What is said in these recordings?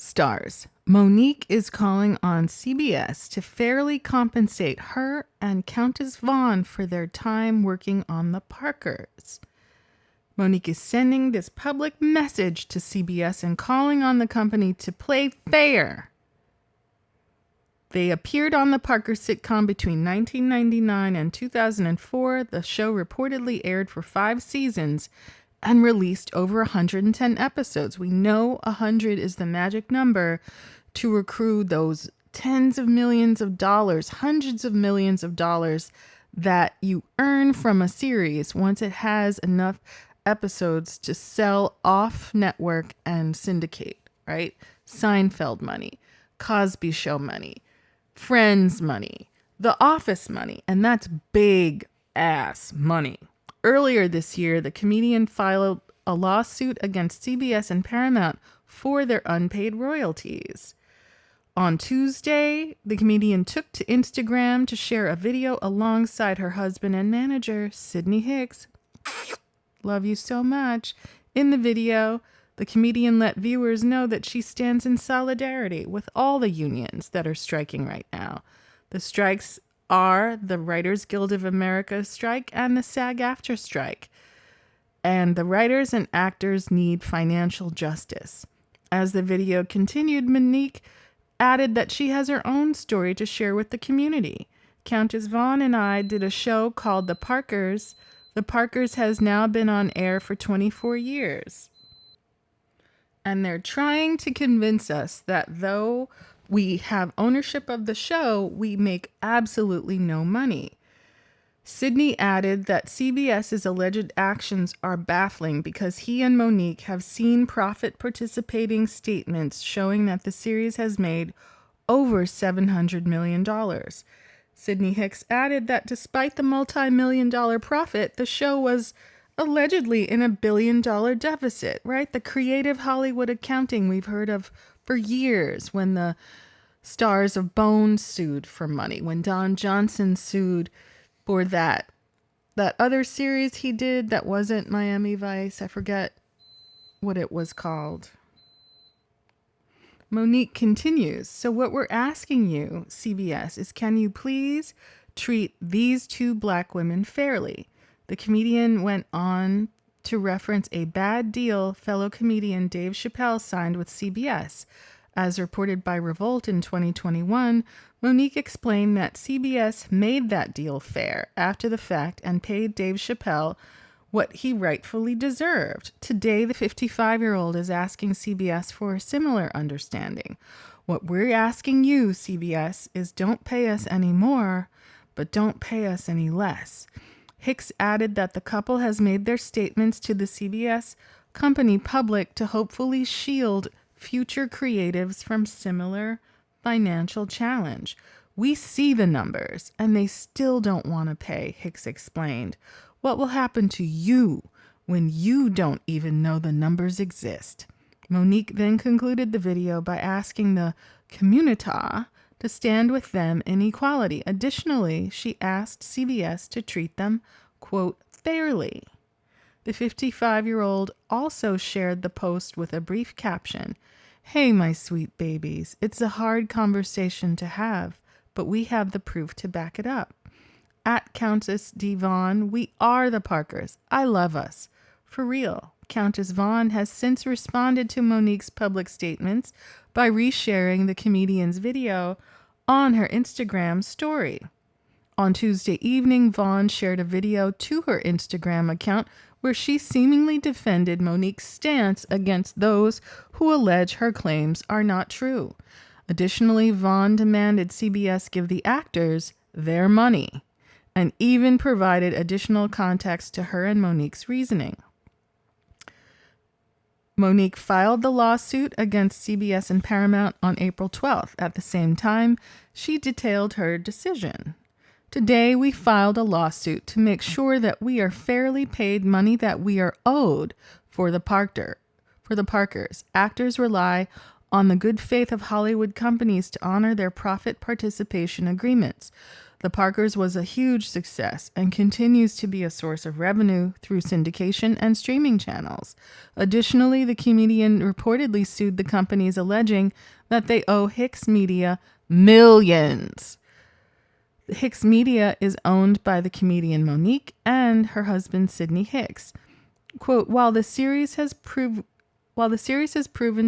Stars. Monique is calling on CBS to fairly compensate her and Countess Vaughn for their time working on the Parkers. Monique is sending this public message to CBS and calling on the company to play fair. They appeared on the Parker sitcom between 1999 and 2004. The show reportedly aired for 5 seasons and released over 110 episodes. We know 100 is the magic number to accrue those tens of millions of dollars, hundreds of millions of dollars that you earn from a series once it has enough episodes to sell off network and syndicate, right? Seinfeld money, Cosby Show money, Friends money, The Office money, and that's big ass money. Earlier this year, the comedian filed a lawsuit against CBS and Paramount for their unpaid royalties. On Tuesday, the comedian took to Instagram to share a video alongside her husband and manager, Sydney Hicks. Love you so much. In the video, the comedian let viewers know that she stands in solidarity with all the unions that are striking right now. The strikes are the Writers Guild of America strike and the SAG-AFTRA strike. And the writers and actors need financial justice. As the video continued, Monique added that she has her own story to share with the community. Countess Vaughn and I did a show called The Parkers. The Parkers has now been on air for 24 years. And they're trying to convince us that though we have ownership of the show, we make absolutely no money. Sydney added that CBS's alleged actions are baffling because he and Monique have seen profit participating statements showing that the series has made over $700 million. Sydney Hicks added that despite the multi-million-dollar profit, the show was allegedly in $1 billion deficit, right? The creative Hollywood accounting we've heard of for years, when the stars of Bones sued for money, when Don Johnson sued for that other series he did that wasn't Miami Vice. I forget what it was called. Monique continues, so what we're asking you, CBS, is can you please treat these 2 black women fairly? The comedian went on to reference a bad deal fellow comedian Dave Chappelle signed with CBS. As reported by Revolt in 2021, Monique explained that CBS made that deal fair after the fact and paid Dave Chappelle what he rightfully deserved. Today, the 55-year-old is asking CBS for a similar understanding. What we're asking you, CBS, is don't pay us any more, but don't pay us any less. Hicks added that the couple has made their statements to the CBS company public to hopefully shield future creatives from similar financial challenge. We see the numbers, and they still don't want to pay, Hicks explained. What will happen to you when you don't even know the numbers exist? Monique then concluded the video by asking the community to stand with them in equality. Additionally, she asked CBS to treat them, quote, fairly. The 55-year-old also shared the post with a brief caption. Hey, my sweet babies, it's a hard conversation to have, but we have the proof to back it up. At Countess D. Vaughn, we are the Parkers. I love us. For real. Countess Vaughn has since responded to Monique's public statements by resharing the comedian's video on her Instagram story. On Tuesday evening, Vaughn shared a video to her Instagram account where she seemingly defended Monique's stance against those who allege her claims are not true. Additionally, Vaughn demanded CBS give the actors their money and even provided additional context to her and Monique's reasoning. Monique filed the lawsuit against CBS and Paramount on April 12th. At the same time, she detailed her decision. Today, we filed a lawsuit to make sure that we are fairly paid money that we are owed for the Parkers. Actors rely on the good faith of Hollywood companies to honor their profit participation agreements. The Parkers was a huge success and continues to be a source of revenue through syndication and streaming channels. Additionally, the comedian reportedly sued the companies, alleging that they owe Hicks Media millions. Hicks Media is owned by the comedian Monique and her husband Sidney Hicks. Quote, while the series has proven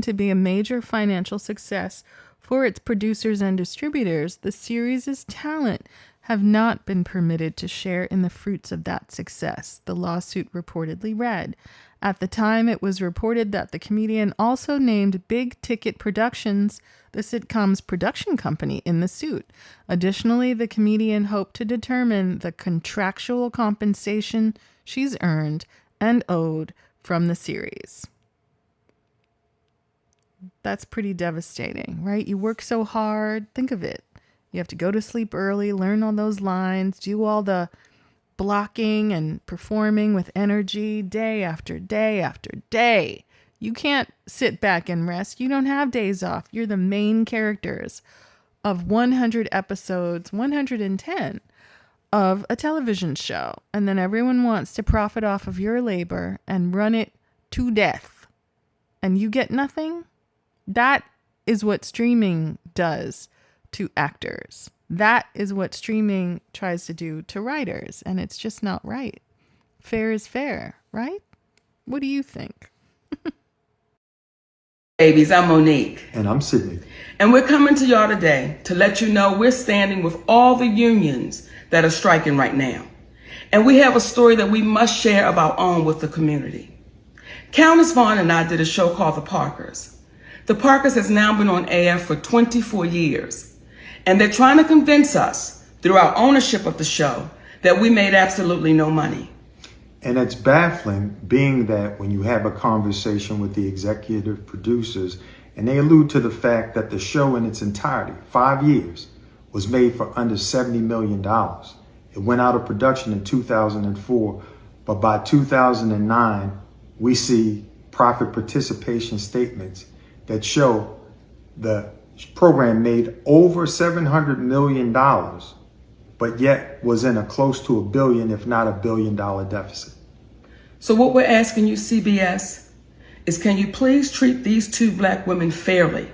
to be a major financial success for its producers and distributors, the series' talent have not been permitted to share in the fruits of that success, the lawsuit reportedly read. At the time, it was reported that the comedian also named Big Ticket Productions, the sitcom's production company, in the suit. Additionally, the comedian hoped to determine the contractual compensation she's earned and owed from the series. That's pretty devastating, right? You work so hard. Think of it. You have to go to sleep early, learn all those lines, do all the blocking and performing with energy day after day after day. You can't sit back and rest. You don't have days off. You're the main characters of 100 episodes, 110 of a television show. And then everyone wants to profit off of your labor and run it to death. And you get nothing? That is what streaming does to actors. That is what streaming tries to do to writers. And it's just not right. Fair is fair, right? What do you think? Babies, I'm Monique. And I'm Sidney. And we're coming to y'all today to let you know we're standing with all the unions that are striking right now. And we have a story that we must share of our own with the community. Countess Vaughn and I did a show called The Parkers. The Parkers has now been on air for 24 years. And they're trying to convince us, through our ownership of the show, that we made absolutely no money. And it's baffling, being that when you have a conversation with the executive producers and they allude to the fact that the show in its entirety, 5 years, was made for under $70 million. It went out of production in 2004, but by 2009, we see profit participation statements that show the program made over $700 million, but yet was in a close to $1 billion, if not $1 billion deficit. So what we're asking you, CBS, is can you please treat these two black women fairly?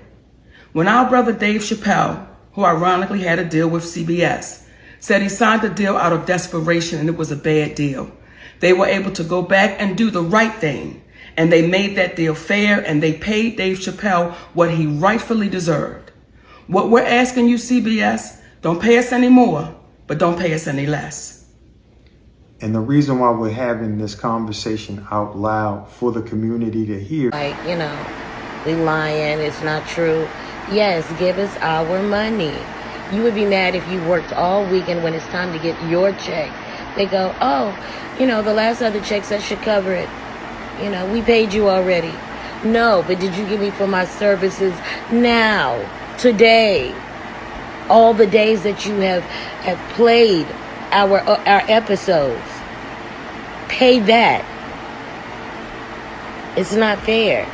When our brother Dave Chappelle, who ironically had a deal with CBS, said he signed a deal out of desperation and it was a bad deal, they were able to go back and do the right thing. And they made that deal fair, and they paid Dave Chappelle what he rightfully deserved. What we're asking you, CBS, don't pay us any more, but don't pay us any less. And the reason why we're having this conversation out loud for the community to hear. Like, we lying, it's not true. Yes, give us our money. You would be mad if you worked all week and when it's time to get your check, they go, oh, the last other check that should cover it. We paid you already. No, but did you give me for my services now, today? All the days that you have played our episodes. Pay that. It's not fair.